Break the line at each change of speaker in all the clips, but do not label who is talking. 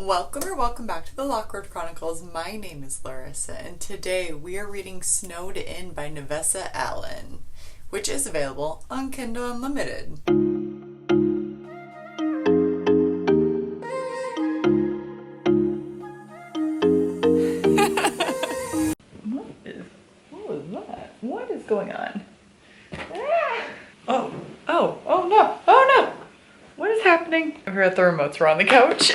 Welcome back to the Lockwood Chronicles. My name is Larissa, and today we are reading Snowed In by Navessa Allen, which is available on Kindle Unlimited. What is that? What is going on? Ah! Oh no! What is happening? I forgot the remotes were on the couch.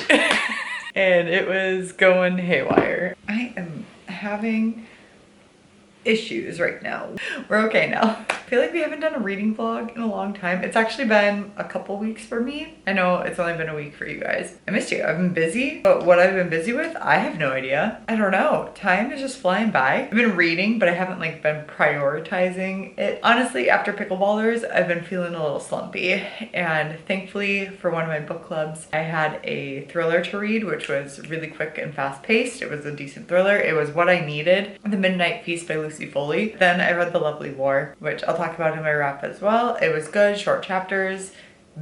And it was going haywire. I am having issues right now. We're okay now. I feel like we haven't done a reading vlog in a long time. It's actually been a couple weeks for me. I know it's only been a week for you guys. I missed you. I've been busy, but what I've been busy with, I have no idea. I don't know. Time is just flying by. I've been reading, but I haven't been prioritizing it. Honestly, after Pickleballers, I've been feeling a little slumpy. And thankfully, for one of my book clubs, I had a thriller to read, which was really quick and fast paced. It was a decent thriller. It was what I needed. The Midnight Feast by Lucy Foley. Then I read The Lovely War, which I'll talk about in my wrap as well. It was good, short chapters,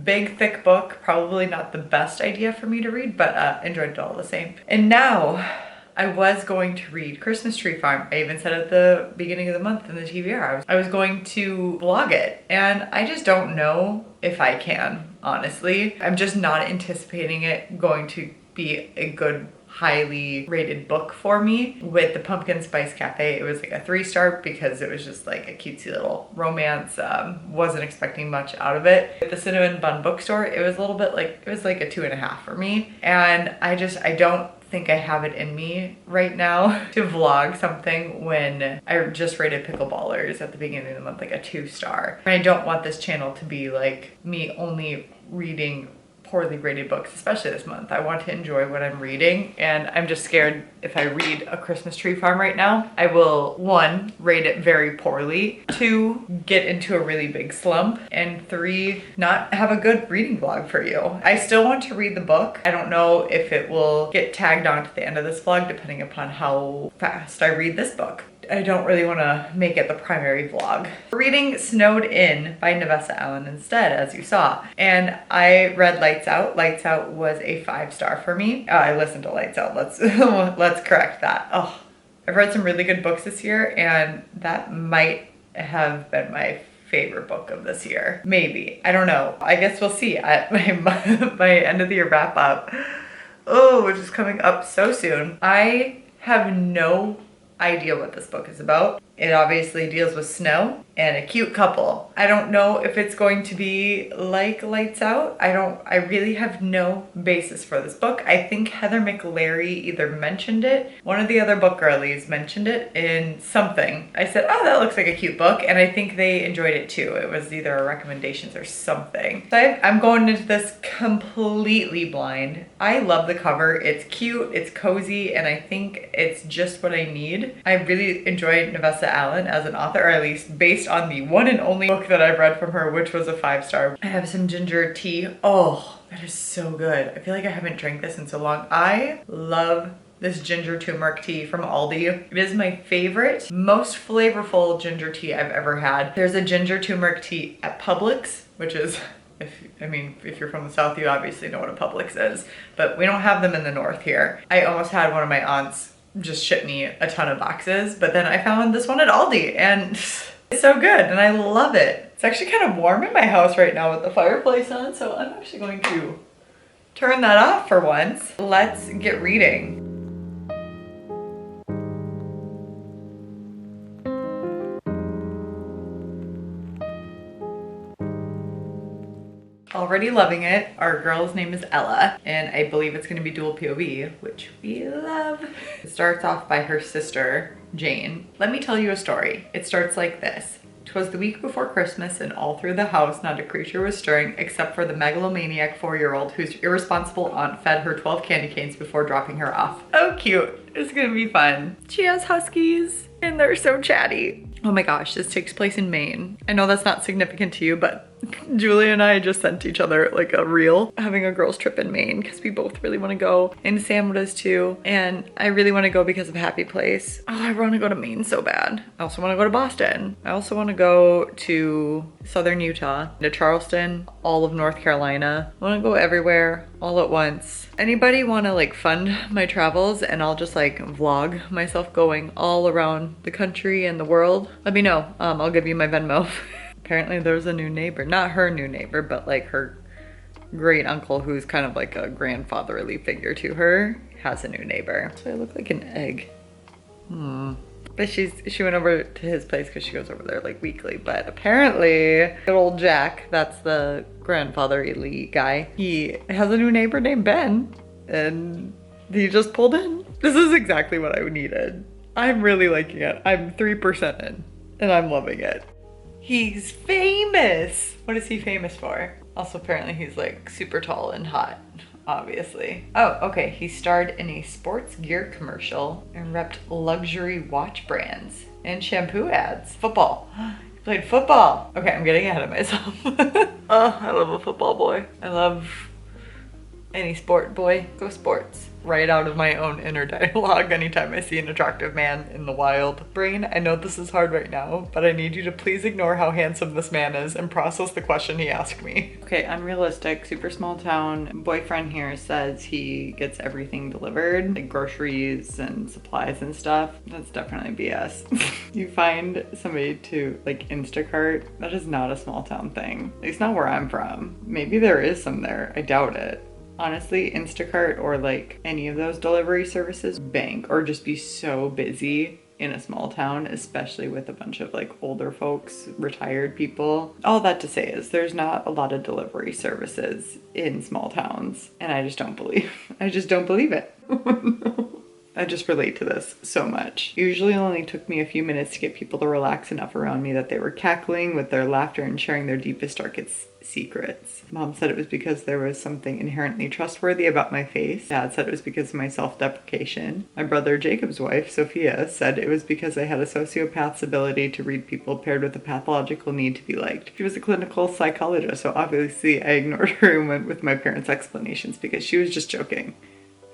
big thick book, probably not the best idea for me to read, but enjoyed it all the same. And now I was going to read Christmas Tree Farm. I even said at the beginning of the month in the TBR, I was going to vlog it, and I just don't know if I can, honestly. I'm just not anticipating it going to be a good highly rated book for me. With the Pumpkin Spice Cafe, it was a 3-star because it was just a cutesy little romance. Wasn't expecting much out of it. With the Cinnamon Bun Bookstore, it was a little bit it was a 2.5 for me. And I don't think I have it in me right now to vlog something when I just rated Pickleballers at the beginning of the month a 2-star. And I don't want this channel to be me only reading poorly rated books, especially this month. I want to enjoy what I'm reading, and I'm just scared if I read A Christmas Tree Farm right now, I will 1, rate it very poorly, 2, get into a really big slump, and 3, not have a good reading vlog for you. I still want to read the book. I don't know if it will get tagged on to the end of this vlog depending upon how fast I read this book. I don't really want to make it the primary vlog. We're reading Snowed In by Navessa Allen instead, as you saw. And I read Lights Out. Lights Out was a 5-star for me. I listened to Lights Out. Let's correct that. Oh, I've read some really good books this year, and that might have been my favorite book of this year. Maybe. I don't know. I guess we'll see at my end of the year wrap up. Oh, which is coming up so soon. I have no idea what this book is about. It obviously deals with snow and a cute couple. I don't know if it's going to be like Lights Out. I really have no basis for this book. I think Heather McLary either mentioned it, one of the other book girlies mentioned it in something. I said, oh, that looks like a cute book, and I think they enjoyed it too. It was either a recommendations or something. So I'm going into this completely blind. I love the cover. It's cute, it's cozy, and I think it's just what I need. I really enjoyed Navessa Allen as an author, or at least based on the one and only book that I've read from her, which was a 5-star. I have some ginger tea. Oh, that is so good. I feel like I haven't drank this in so long. I love this ginger turmeric tea from Aldi. It is my favorite, most flavorful ginger tea I've ever had. There's a ginger turmeric tea at Publix, which is, if you're from the South, you obviously know what a Publix is, but we don't have them in the North here. I almost had one of my aunts just ship me a ton of boxes, but then I found this one at Aldi, and it's so good, and I love it. It's actually kind of warm in my house right now with the fireplace on, so I'm actually going to turn that off for once. Let's get reading. Already loving it. Our girl's name is Ella, and I believe it's going to be dual POV, which we love. It starts off by her sister, Jane. Let me tell you a story. It starts like this. 'Twas the week before Christmas, and all through the house not a creature was stirring except for the megalomaniac 4-year-old whose irresponsible aunt fed her 12 candy canes before dropping her off. Oh, cute. It's gonna be fun. She has huskies, and they're so chatty. Oh my gosh, this takes place in Maine. I know that's not significant to you, but Julia and I just sent each other like a reel having a girls trip in Maine because we both really want to go, and Sam does too, and I really want to go because of Happy Place. Oh, I want to go to Maine so bad. I also want to go to Boston. I also want to go to southern Utah, to Charleston, all of North Carolina. I want to go everywhere all at once. Anybody want to like fund my travels and I'll just like vlog myself going all around the country and the world? Let me know. I'll give you my Venmo. Apparently there's a new neighbor, not her new neighbor, but like her great uncle who's kind of like a grandfatherly figure to her has a new neighbor. So I look like an egg. But she went over to his place because she goes over there like weekly. But apparently good old Jack, that's the grandfatherly guy, he has a new neighbor named Ben, and he just pulled in. This is exactly what I needed. I'm really liking it. I'm 3% in and I'm loving it. He's famous. What is he famous for? Also, apparently he's like super tall and hot, obviously. Oh, okay. He starred in a sports gear commercial and repped luxury watch brands and shampoo ads. Football. He played football. Okay, I'm getting ahead of myself. Oh, I love a football boy. I love any sport boy. Go sports. Right out of my own inner dialogue anytime I see an attractive man in the wild. Brain, I know this is hard right now, but I need you to please ignore how handsome this man is and process the question he asked me. Okay, unrealistic, super small town. Boyfriend here says he gets everything delivered, like groceries and supplies and stuff. That's definitely BS. You find somebody to like Instacart, that is not a small town thing. At least not where I'm from. Maybe there is some there, I doubt it. Honestly, Instacart or like any of those delivery services bank or just be so busy in a small town, especially with a bunch of like older folks, retired people. All that to say is there's not a lot of delivery services in small towns, and I just don't believe it. I just relate to this so much. Usually only took me a few minutes to get people to relax enough around me that they were cackling with their laughter and sharing their deepest, darkest secrets. Mom said it was because there was something inherently trustworthy about my face. Dad said it was because of my self-deprecation. My brother Jacob's wife, Sophia, said it was because I had a sociopath's ability to read people paired with a pathological need to be liked. She was a clinical psychologist, so obviously I ignored her and went with my parents' explanations because she was just joking.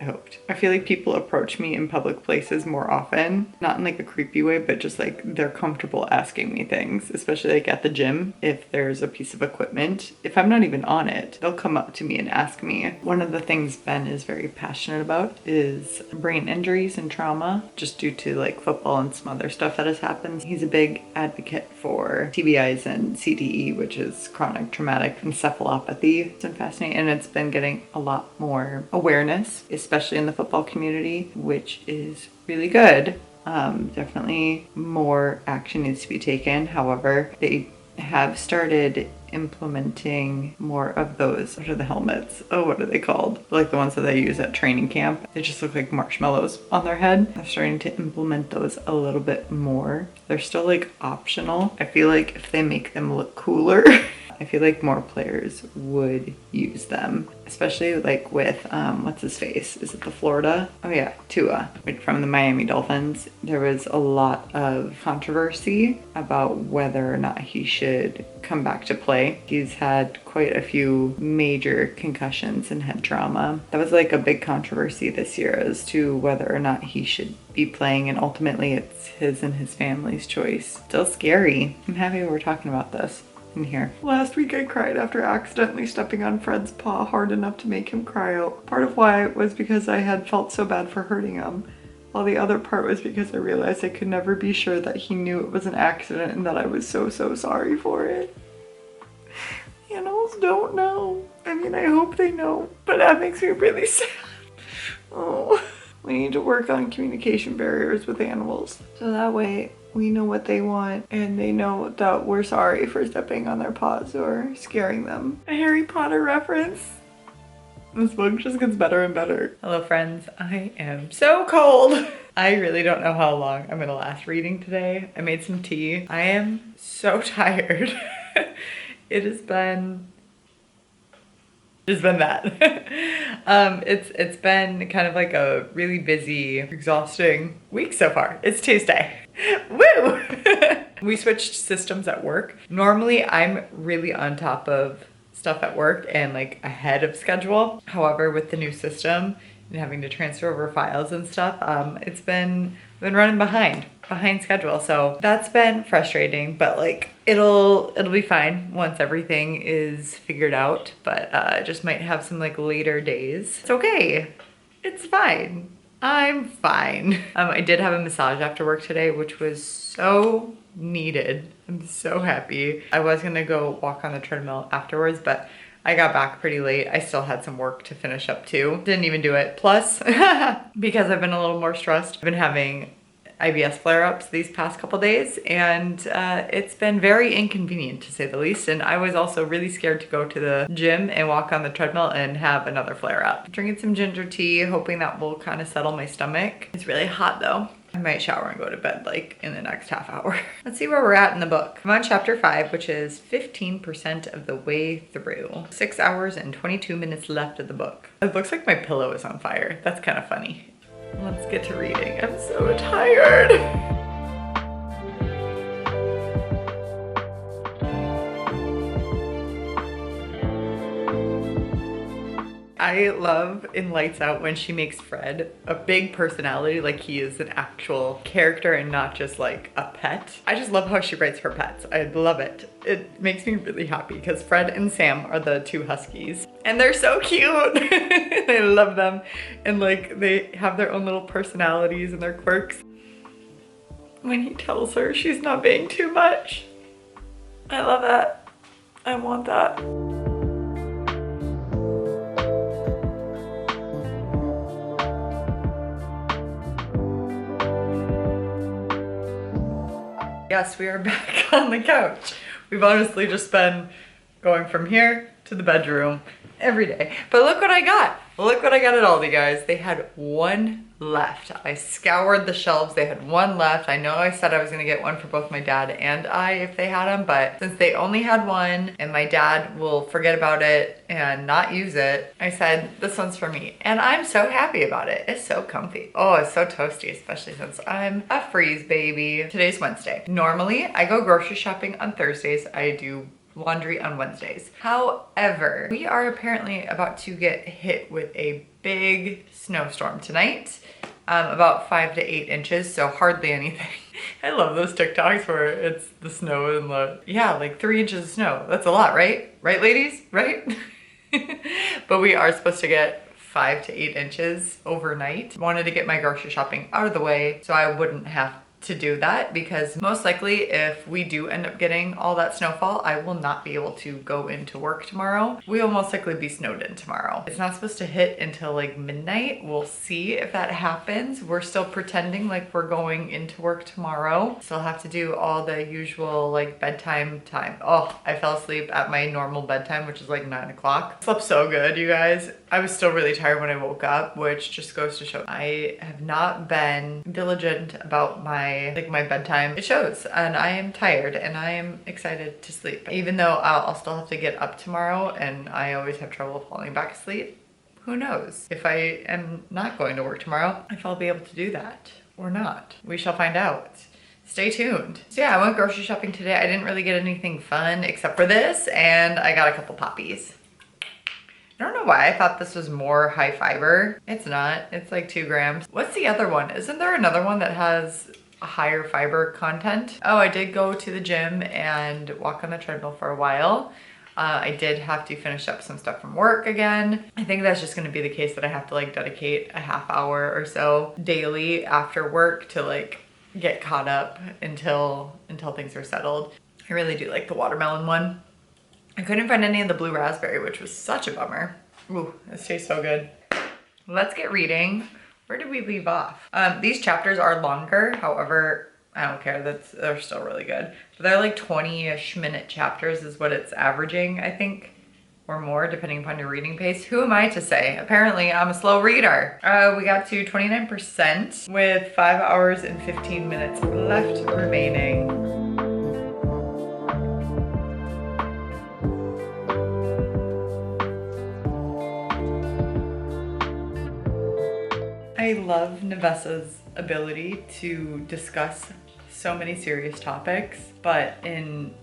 I hoped. I feel like people approach me in public places more often, not in like a creepy way, but just like they're comfortable asking me things, especially like at the gym. If there's a piece of equipment, if I'm not even on it, they'll come up to me and ask me. One of the things Ben is very passionate about is brain injuries and trauma, just due to like football and some other stuff that has happened. He's a big advocate for TBIs and CTE, which is chronic traumatic encephalopathy. It's been fascinating, and it's been getting a lot more awareness, especially in the football community, which is really good. Definitely more action needs to be taken. However, they have started implementing more of those. What are the helmets? Oh, what are they called? Like the ones that they use at training camp. They just look like marshmallows on their head. They're starting to implement those a little bit more. They're still like optional. I feel like if they make them look cooler, I feel like more players would use them, especially like with, what's his face? Is it the Florida? Oh yeah, Tua, from the Miami Dolphins. There was a lot of controversy about whether or not he should come back to play. He's had quite a few major concussions and head trauma. That was like a big controversy this year as to whether or not he should be playing, and ultimately it's his and his family's choice. Still scary. I'm happy we're talking about this in here. Last week I cried after accidentally stepping on Fred's paw hard enough to make him cry out. Part of why was because I had felt so bad for hurting him, while the other part was because I realized I could never be sure that he knew it was an accident and that I was so sorry for it. Animals don't know. I mean, I hope they know, but that makes me really sad. Oh, we need to work on communication barriers with animals, so that way we know what they want and they know that we're sorry for stepping on their paws or scaring them. A Harry Potter reference. This book just gets better and better. Hello friends, I am so cold. I really don't know how long I'm gonna last reading today. I made some tea. I am so tired. It's been that. It's been kind of like a really busy, exhausting week so far. It's Tuesday. Woo! We switched systems at work. Normally I'm really on top of stuff at work and like ahead of schedule. However, with the new system and having to transfer over files and stuff, it's been running behind schedule. So that's been frustrating, but like it'll be fine once everything is figured out. But I just might have some like later days. It's okay. It's fine. I'm fine. I did have a massage after work today, which was so needed. I'm so happy. I was gonna go walk on the treadmill afterwards, but I got back pretty late. I still had some work to finish up too. Didn't even do it. Plus, because I've been a little more stressed, I've been having IBS flare-ups these past couple days, and it's been very inconvenient to say the least. And I was also really scared to go to the gym and walk on the treadmill and have another flare-up. Drinking some ginger tea, hoping that will kind of settle my stomach. It's really hot though. I might shower and go to bed like in the next half hour. Let's see where we're at in the book. I'm on chapter 5, which is 15% of the way through. 6 hours and 22 minutes left of the book. It looks like my pillow is on fire. That's kind of funny. Let's get to reading. I'm so tired. I love in Lights Out when she makes Fred a big personality, like he is an actual character and not just like a pet. I just love how she writes her pets. I love it. It makes me really happy because Fred and Sam are the 2 huskies and they're so cute. I love them, and like they have their own little personalities and their quirks. When he tells her she's not being too much, I love that. I want that. Yes, we are back on the couch. We've honestly just been going from here to the bedroom every day. But look what I got. Look what I got at Aldi, guys. They had 1 left. I scoured the shelves. They had 1 left. I know I said I was gonna get one for both my dad and I if they had them, but since they only had 1 and my dad will forget about it and not use it, I said, this one's for me. And I'm so happy about it. It's so comfy. Oh, it's so toasty, especially since I'm a freeze baby. Today's Wednesday. Normally, I go grocery shopping on Thursdays. I do laundry on Wednesdays. However, we are apparently about to get hit with a big snowstorm tonight, about 5 to 8 inches, so hardly anything. I love those TikToks where it's the snow and the, yeah, like 3 inches of snow. That's a lot, right? Right, ladies? Right? But we are supposed to get 5 to 8 inches overnight. Wanted to get my grocery shopping out of the way so I wouldn't have to do that, because most likely if we do end up getting all that snowfall, I will not be able to go into work tomorrow. We will most likely be snowed in tomorrow. It's not supposed to hit until like midnight. We'll see if that happens. We're still pretending like we're going into work tomorrow. Still have to do all the usual like bedtime time. Oh, I fell asleep at my normal bedtime, which is like 9 o'clock. Slept so good, you guys. I was still really tired when I woke up, which just goes to show I have not been diligent about my bedtime. It shows, and I am tired and I am excited to sleep. Even though I'll still have to get up tomorrow and I always have trouble falling back asleep. Who knows? If I am not going to work tomorrow, if I'll be able to do that or not. We shall find out. Stay tuned. So yeah, I went grocery shopping today. I didn't really get anything fun except for this, and I got a couple poppies. I don't know why I thought this was more high fiber. It's not. It's like 2 grams. What's the other one? Isn't there another one that has a higher fiber content? Oh, I did go to the gym and walk on the treadmill for a while. I did have to finish up some stuff from work again. I think that's just gonna be the case, that I have to like dedicate a half hour or so daily after work to like get caught up until things are settled. I really do like the watermelon one. I couldn't find any of the blue raspberry, which was such a bummer. Ooh, this tastes so good. Let's get reading. Where did we leave off? These chapters are longer, however, I don't care, they're still really good. So they're like 20-ish minute chapters is what it's averaging, I think, or more, depending upon your reading pace. Who am I to say? Apparently, I'm a slow reader. We got to 29% with 5 hours and 15 minutes left remaining. I love Navessa's ability to discuss so many serious topics, but in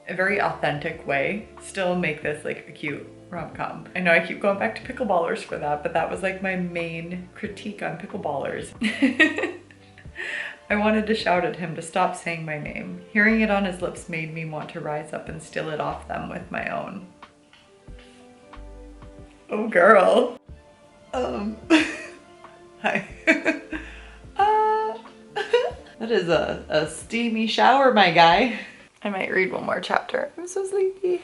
a very authentic way, still make this like a cute rom-com. I know I keep going back to pickleballers for that, but that was like my main critique on pickleballers. I wanted to shout at him to stop saying my name. Hearing it on his lips made me want to rise up and steal it off them with my own. Oh girl. Hi. That is a steamy shower, my guy. I might read one more chapter. I'm so sleepy.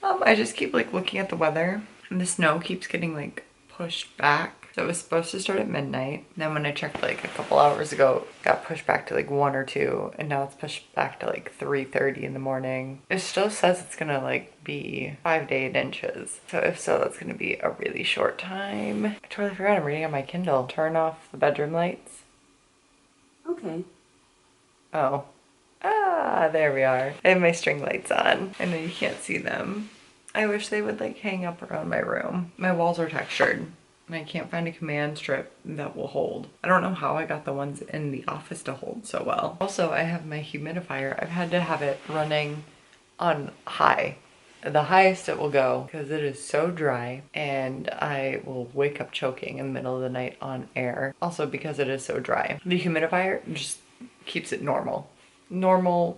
I just keep like looking at the weather and the snow keeps getting like pushed back. So it was supposed to start at midnight. Then when I checked like a couple hours ago, it got pushed back to like 1 or 2, and now it's pushed back to like 3:30 in the morning. It still says it's gonna like be 5 to 8 inches. So if so, that's gonna be a really short time. I totally forgot I'm reading on my Kindle. Turn off the bedroom lights.
Okay.
Oh. Ah, there we are. I have my string lights on. I know you can't see them. I wish they would like hang up around my room. My walls are textured and I can't find a command strip that will hold. I don't know how I got the ones in the office to hold so well. Also, I have my humidifier. I've had to have it running on high. The highest it will go because it is so dry and I will wake up choking in the middle of the night on air. Also because it is so dry. The humidifier just keeps it normal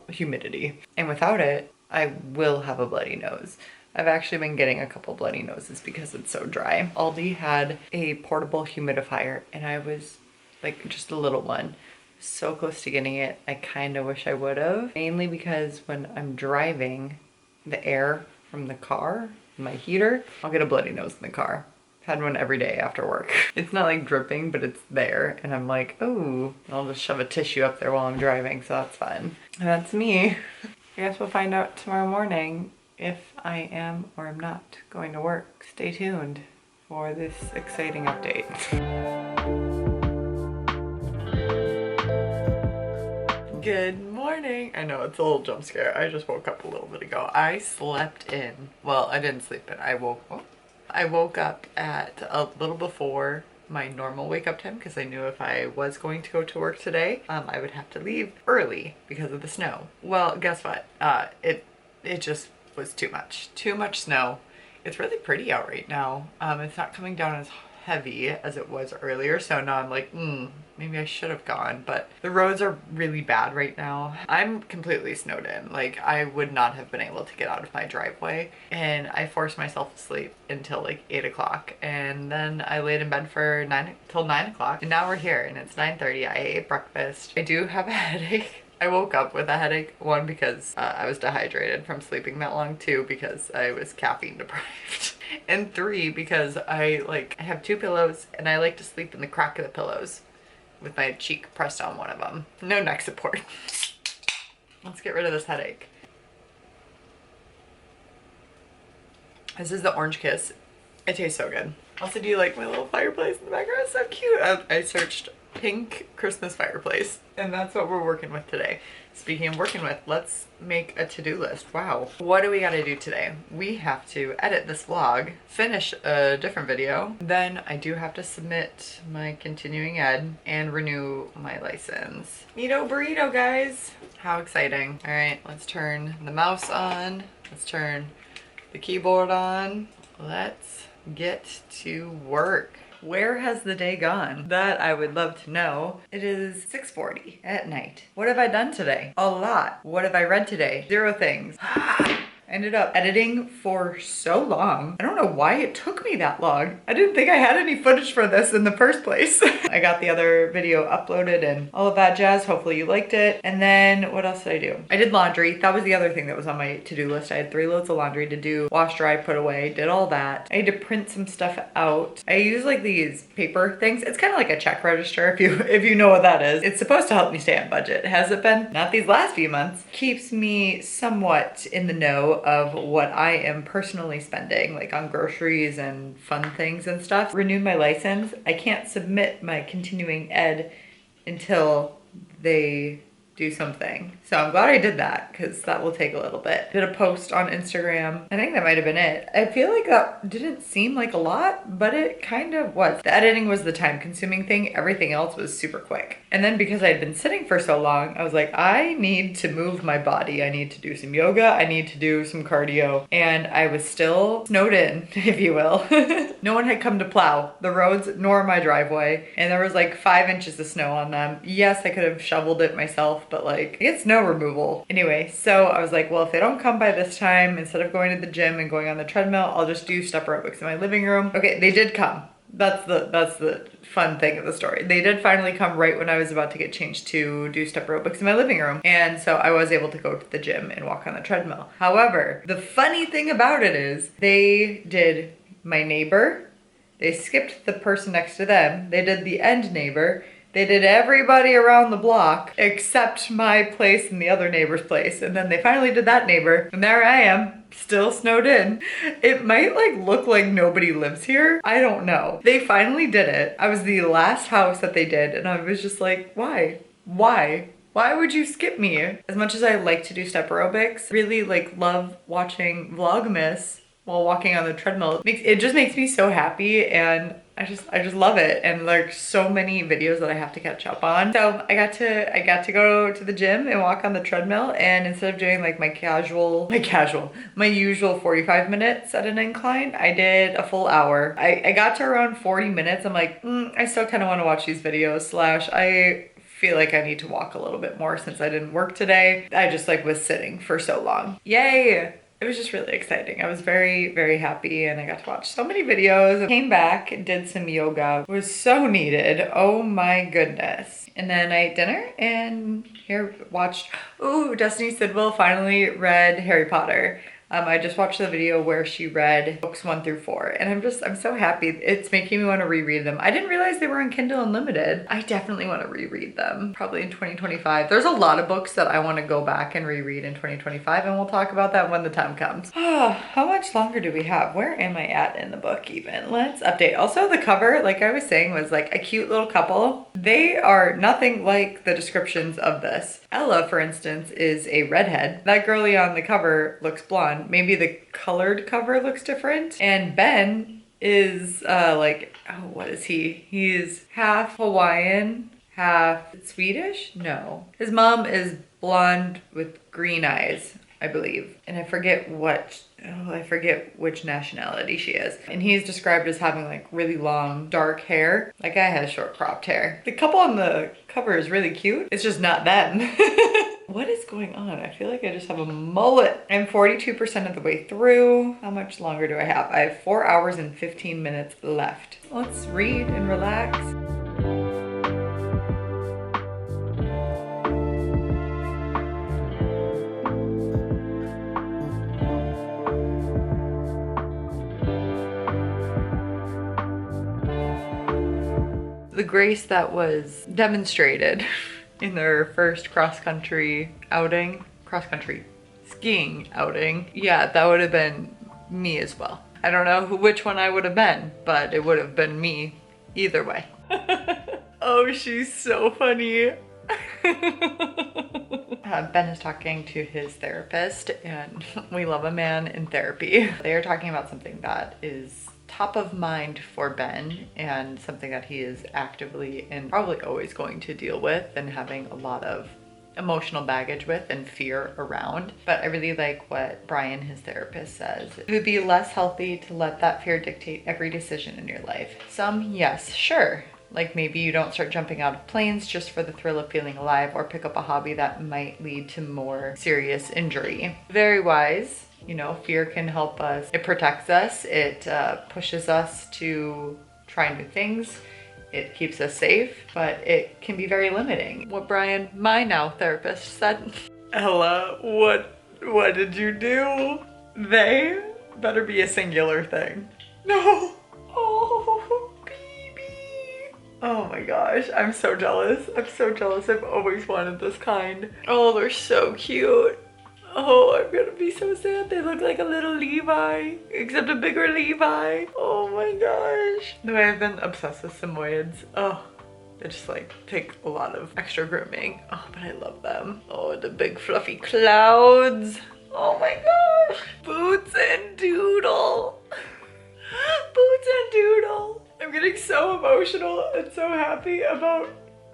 humidity. And without it, I will have a bloody nose. I've actually been getting a couple bloody noses because it's so dry. Aldi had a portable humidifier and I was like just a little one. So close to getting it. I kind of wish I would have. Mainly because when I'm driving, the air from the car, my heater, I'll get a bloody nose in the car. Had one every day after work. It's not like dripping, but it's there. And I'm like, oh, I'll just shove a tissue up there while I'm driving, so that's fun. And that's me. I guess we'll find out tomorrow morning if I am or am not going to work. Stay tuned for this exciting update. Good morning. I know it's a little jump scare. I just woke up a little bit ago. I slept in. Well, I didn't sleep in. I woke up at a little before my normal wake up time because I knew if I was going to go to work today, I would have to leave early because of the snow. Well, guess what? It just was too much. Too much snow. It's really pretty out right now. It's not coming down as heavy as it was earlier, so now I'm like, maybe I should have gone, but the roads are really bad right now. I'm completely snowed in. Like, I would not have been able to get out of my driveway, and I forced myself to sleep until like 8 o'clock, and then I laid in bed for 9 o'clock, and now we're here, and it's 9:30. I ate breakfast. I do have a headache. I woke up with a headache, 1 because I was dehydrated from sleeping that long, 2 because I was caffeine deprived, and 3 because I have 2 pillows and I like to sleep in the crack of the pillows with my cheek pressed on one of them. No neck support. Let's get rid of this headache. This is the Orange Kiss. It tastes so good. Also, do you like my little fireplace in the background? It's so cute. I searched pink Christmas fireplace, and that's what we're working with today. Speaking of working with, let's make a to-do list. Wow. What do we gotta do today? We have to edit this vlog, finish a different video, then I do have to submit my continuing ed and renew my license. Neato burrito, guys. How exciting. All right, let's turn the mouse on. Let's turn the keyboard on. Let's get to work. Where has the day gone? That I would love to know. It is 6:40 at night. What have I done today? A lot. What have I read today? 0 things. I ended up editing for so long. I don't know why it took me that long. I didn't think I had any footage for this in the first place. I got the other video uploaded and all of that jazz. Hopefully you liked it. And then what else did I do? I did laundry. That was the other thing that was on my to-do list. I had 3 loads of laundry to do, wash, dry, put away, did all that. I had to print some stuff out. I use like these paper things. It's kind of like a check register if you know what that is. It's supposed to help me stay on budget. Has it been? Not these last few months. Keeps me somewhat in the know of what I am personally spending, like on groceries and fun things and stuff. Renewed my license. I can't submit my continuing ed until they do something. So I'm glad I did that because that will take a little bit. Did a post on Instagram. I think that might have been it. I feel like that didn't seem like a lot, but it kind of was. The editing was the time consuming thing. Everything else was super quick. And then because I had been sitting for so long, I was like, I need to move my body. I need to do some yoga. I need to do some cardio. And I was still snowed in, if you will. No one had come to plow the roads nor my driveway. And there was like 5 inches of snow on them. Yes, I could have shoveled it myself, but like it's snow removal. Anyway, so I was like, well, if they don't come by this time, instead of going to the gym and going on the treadmill, I'll just do step aerobics in my living room. Okay, they did come. That's the fun thing of the story. They did finally come right when I was about to get changed to do step aerobics in my living room. And so I was able to go to the gym and walk on the treadmill. However, the funny thing about it is they did my neighbor, they skipped the person next to them, they did the end neighbor, they did everybody around the block except my place and the other neighbor's place. And then they finally did that neighbor. And there I am, still snowed in. It might like look like nobody lives here. I don't know. They finally did it. I was the last house that they did. And I was just like, why? Why? Why would you skip me? As much as I like to do step aerobics, really like love watching Vlogmas while walking on the treadmill. It just makes me so happy, and I just love it. And like so many videos that I have to catch up on. So I got to go to the gym and walk on the treadmill, and instead of doing like my usual 45 minutes at an incline, I did a full hour. I got to around 40 minutes. I'm like, I still kind of want to watch these videos, / I feel like I need to walk a little bit more since I didn't work today. I just like was sitting for so long. Yay! It was just really exciting. I was very, very happy, and I got to watch so many videos. I came back, did some yoga. It was so needed. Oh my goodness. And then I ate dinner and watched, Destiny Sidwell finally read Harry Potter. I just watched the video where she read books 1 through 4, and I'm so happy. It's making me want to reread them. I didn't realize they were on Kindle Unlimited. I definitely want to reread them, probably in 2025. There's a lot of books that I want to go back and reread in 2025, and we'll talk about that when the time comes. How much longer do we have? Where am I at in the book even? Let's update. Also, the cover, like I was saying, was like a cute little couple. They are nothing like the descriptions of this. Ella, for instance, is a redhead. That girlie on the cover looks blonde. Maybe the colored cover looks different. And Ben is what is he? He's half Hawaiian, half Swedish? No. His mom is blonde with green eyes, I believe. And I forget which nationality she is. And he's described as having like really long, dark hair. That guy has short cropped hair. The couple on the cover is really cute. It's just not them. What is going on? I feel like I just have a mullet. I'm 42% of the way through. How much longer do I have? I have 4 hours and 15 minutes left. Let's read and relax. The grace that was demonstrated in their first cross-country skiing outing. Yeah, that would have been me as well. I don't know which one I would have been, but it would have been me either way. Oh, she's so funny. Ben is talking to his therapist, and we love a man in therapy. They are talking about something that is top of mind for Ben, and something that he is actively and probably always going to deal with and having a lot of emotional baggage with and fear around. But I really like what Brian, his therapist, says. It would be less healthy to let that fear dictate every decision in your life. Some, yes, sure. Like maybe you don't start jumping out of planes just for the thrill of feeling alive, or pick up a hobby that might lead to more serious injury. Very wise. You know, fear can help us. It protects us. It pushes us to try new things. It keeps us safe, but it can be very limiting. What Brian, my now therapist, said. Ella, what did you do? They better be a singular thing. No. Oh, baby. Oh my gosh, I'm so jealous. I'm so jealous. I've always wanted this kind. Oh, they're so cute. Oh, I'm gonna be so sad. They look like a little Levi, except a bigger Levi. Oh my gosh. The way I've been obsessed with Samoyeds. Oh, They just like take a lot of extra grooming. Oh, but I love them. Oh, the big fluffy clouds. Oh my gosh. Boots and Doodle. Boots and Doodle. I'm getting so emotional and so happy about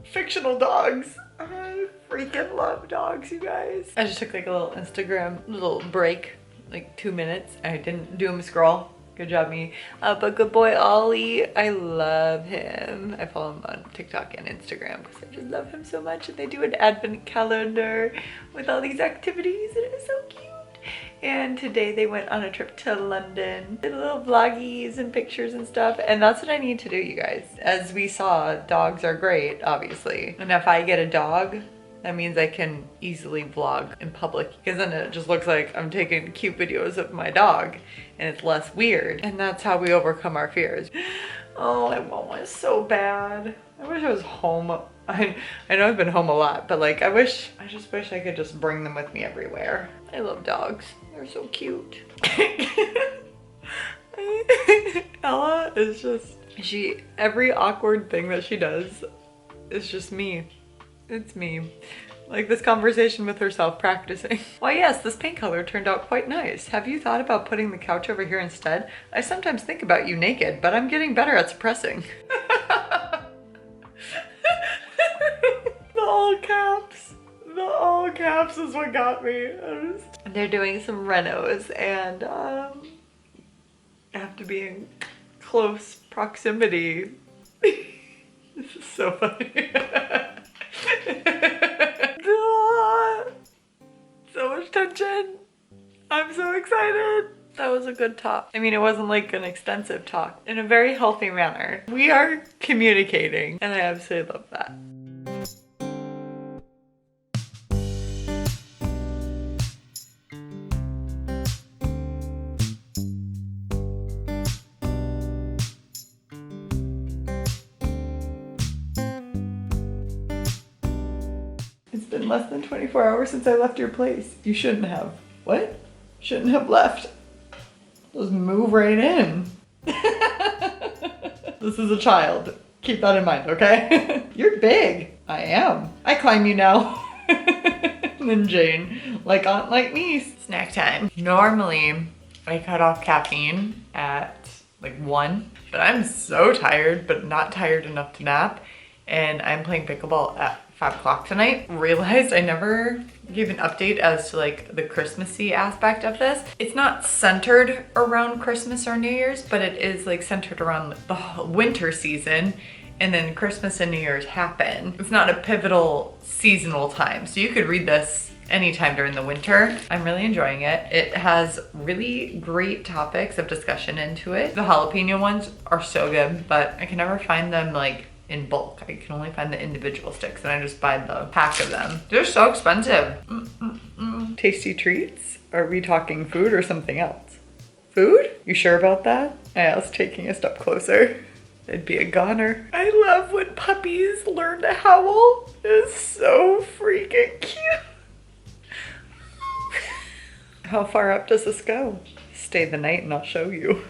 fictional dogs. I freaking love dogs, you guys. I just took like a little Instagram little break, like 2 minutes. I didn't doom scroll. Good job, me. But good boy Ollie, I love him. I follow him on TikTok and Instagram because I just love him so much. And they do an advent calendar with all these activities and it is so cute. And today they went on a trip to London. Did little vloggies and pictures and stuff. And that's what I need to do, you guys. As we saw, dogs are great, obviously. And if I get a dog, that means I can easily vlog in public because then it just looks like I'm taking cute videos of my dog and it's less weird. And that's how we overcome our fears. Oh, I want one so bad. I wish I was home. I know I've been home a lot, but like I just wish I could just bring them with me everywhere. I love dogs. They're so cute. Ella is just, every awkward thing that she does is just me. It's me. Like this conversation with herself practicing. Why yes, this paint color turned out quite nice. Have you thought about putting the couch over here instead? I sometimes think about you naked, but I'm getting better at suppressing. The all caps. The all caps is what got me. They're doing some renos and I have to be in close proximity. This is so funny. So much tension. I'm so excited. That was a good talk. I mean, it wasn't like an extensive talk. In a very healthy manner. We are communicating and I absolutely love that. It's been less than 24 hours since I left your place. You shouldn't have. What? Shouldn't have left. Just move right in. This is a child. Keep that in mind, okay? You're big. I am. I climb you now. And then Jane, like aunt, like niece. Snack time. Normally, I cut off caffeine at like 1, but I'm so tired, but not tired enough to nap. And I'm playing pickleball at 5 o'clock tonight. Realized I never gave an update as to like the Christmassy aspect of this. It's not centered around Christmas or New Year's, but it is like centered around the winter season, and then Christmas and New Year's happen. It's not a pivotal seasonal time, so you could read this anytime during the winter. I'm really enjoying it. It has really great topics of discussion into it. The jalapeno ones are so good, but I can never find them like in bulk. I can only find the individual sticks and I just buy the pack of them. They're so expensive. Tasty treats? Are we talking food or something else? Food? You sure about that? I was taking a step closer. It'd be a goner. I love when puppies learn to howl. It's so freaking cute. How far up does this go? Stay the night and I'll show you.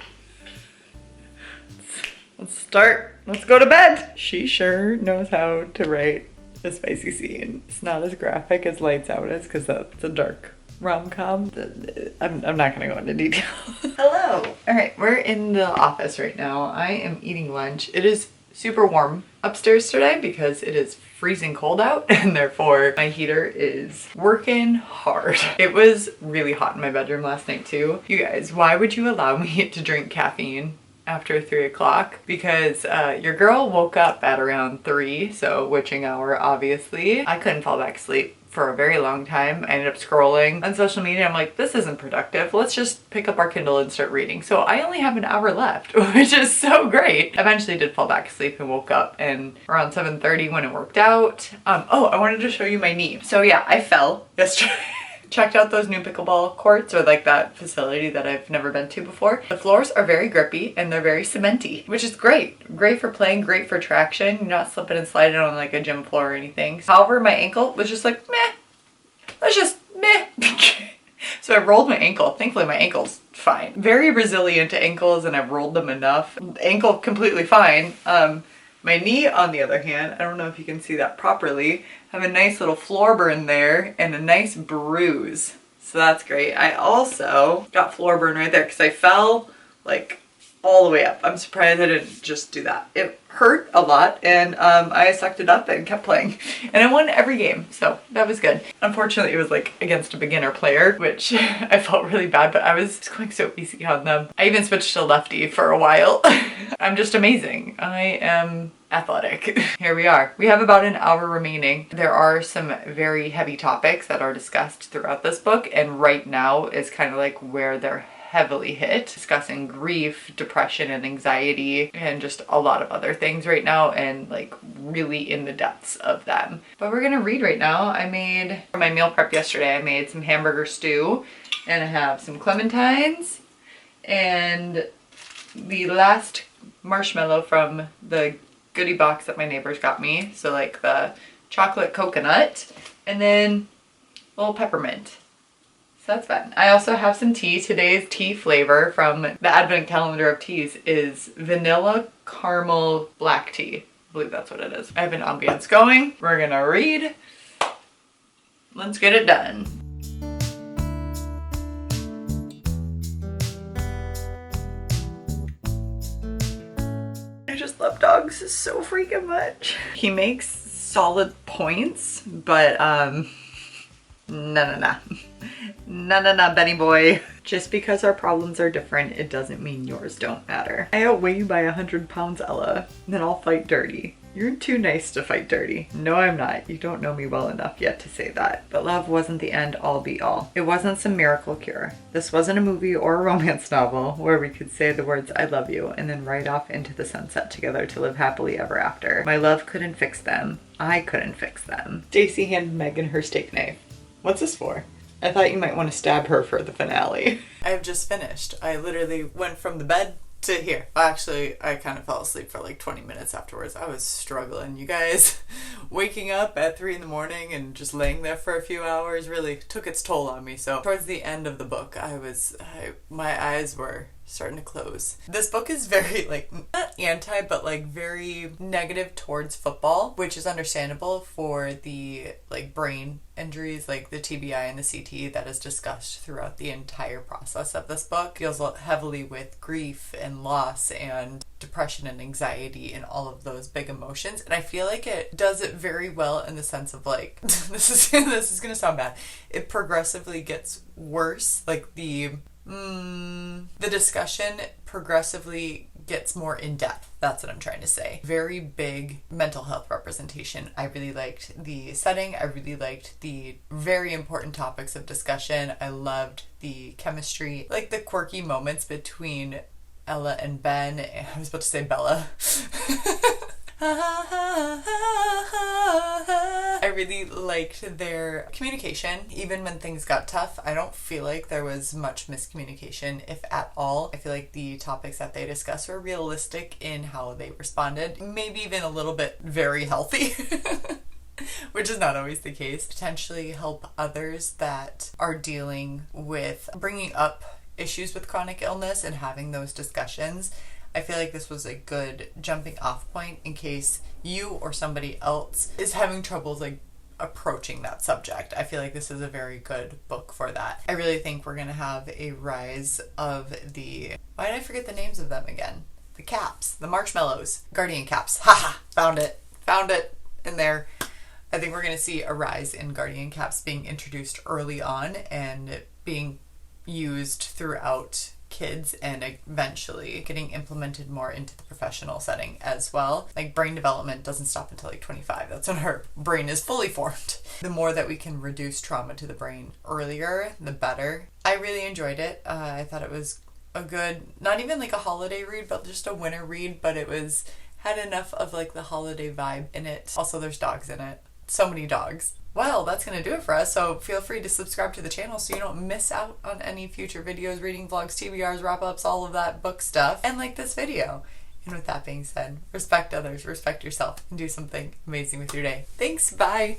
Let's start. Let's go to bed. She sure knows how to write a spicy scene. It's not as graphic as Lights Out is because that's a dark rom-com. I'm not gonna go into detail. Hello. All right, we're in the office right now. I am eating lunch. It is super warm upstairs today because it is freezing cold out and therefore my heater is working hard. It was really hot in my bedroom last night too. You guys, why would you allow me to drink caffeine after 3 o'clock? Because your girl woke up at around 3, so witching hour obviously. I couldn't fall back asleep for a very long time. I ended up scrolling on social media. I'm like, this isn't productive. Let's just pick up our Kindle and start reading. So I only have an hour left, which is so great. Eventually did fall back asleep and woke up and around 7:30 when it worked out. Oh, I wanted to show you my knee. So yeah, I fell yesterday. Checked out those new pickleball courts, or like that facility that I've never been to before. The floors are very grippy and they're very cementy, which is great. Great for playing, great for traction. You're not slipping and sliding on like a gym floor or anything. However, my ankle was just like, meh. Let's just meh. So I rolled my ankle. Thankfully my ankle's fine. Very resilient to ankles and I've rolled them enough. Ankle completely fine. My knee, on the other hand, I don't know if you can see that properly, have a nice little floor burn there and a nice bruise. So that's great. I also got floor burn right there because I fell like all the way up. I'm surprised I didn't just do that. It hurt a lot, and I sucked it up and kept playing. And I won every game, so that was good. Unfortunately, it was like against a beginner player, which I felt really bad, but I was going so easy on them. I even switched to lefty for a while. I'm just amazing. I am athletic. Here we are. We have about an hour remaining. There are some very heavy topics that are discussed throughout this book, and right now is kind of like where they're heavily hit, discussing grief, depression, and anxiety, and just a lot of other things right now, and like really in the depths of them. But we're gonna read right now. I made, for my meal prep yesterday, I made some hamburger stew, and I have some clementines, and the last marshmallow from the goodie box that my neighbors got me, so like the chocolate coconut, and then a little peppermint. So that's fun. I also have some tea. Today's tea flavor from the advent calendar of teas is vanilla caramel black tea. I believe that's what it is. I have an ambience going. We're gonna read. Let's get it done. I just love dogs so freaking much. He makes solid points, but no. No, Benny boy. Just because our problems are different, it doesn't mean yours don't matter. I outweigh you by 100 pounds, Ella. Then I'll fight dirty. You're too nice to fight dirty. No, I'm not. You don't know me well enough yet to say that. But love wasn't the end all be all. It wasn't some miracle cure. This wasn't a movie or a romance novel where we could say the words I love you and then ride off into the sunset together to live happily ever after. My love couldn't fix them. I couldn't fix them. Stacy handed Megan her steak knife. What's this for? I thought you might want to stab her for the finale. I've just finished. I literally went from the bed to here. Actually, I kind of fell asleep for like 20 minutes afterwards. I was struggling. You guys, waking up at 3 in the morning and just laying there for a few hours really took its toll on me. So towards the end of the book, my eyes were starting to close. This book is very like, not anti, but like very negative towards football, which is understandable for the like brain injuries like the TBI and the CT that is discussed throughout the entire process of this book. Deals heavily with grief and loss and depression and anxiety and all of those big emotions, and I feel like it does it very well in the sense of like this is gonna sound bad, it progressively gets worse, like the discussion progressively gets more in depth. That's what I'm trying to say. Very big mental health representation. I really liked the setting. I really liked the very important topics of discussion. I loved the chemistry, like the quirky moments between Ella and Ben. I was about to say Bella. I really liked their communication. Even when things got tough, I don't feel like there was much miscommunication, if at all. I feel like the topics that they discussed were realistic in how they responded. Maybe even a little bit very healthy. Which is not always the case. Potentially help others that are dealing with bringing up issues with chronic illness and having those discussions. I feel like this was a good jumping off point in case you or somebody else is having troubles like approaching that subject. I feel like this is a very good book for that. I really think we're gonna have a rise of the, why did I forget the names of them again? The caps, the marshmallows, guardian caps. Haha, found it in there. I think we're gonna see a rise in guardian caps being introduced early on and being used throughout kids and eventually getting implemented more into the professional setting as well. Like brain development doesn't stop until like 25. That's when her brain is fully formed. The more that we can reduce trauma to the brain earlier, the better. I really enjoyed it. I thought it was a good, not even like a holiday read, but just a winter read, but it had enough of like the holiday vibe in it. Also, there's dogs in it. So many dogs. Well, that's going to do it for us, so feel free to subscribe to the channel so you don't miss out on any future videos, reading vlogs, TBRs, wrap-ups, all of that book stuff, and like this video. And with that being said, respect others, respect yourself, and do something amazing with your day. Thanks, bye!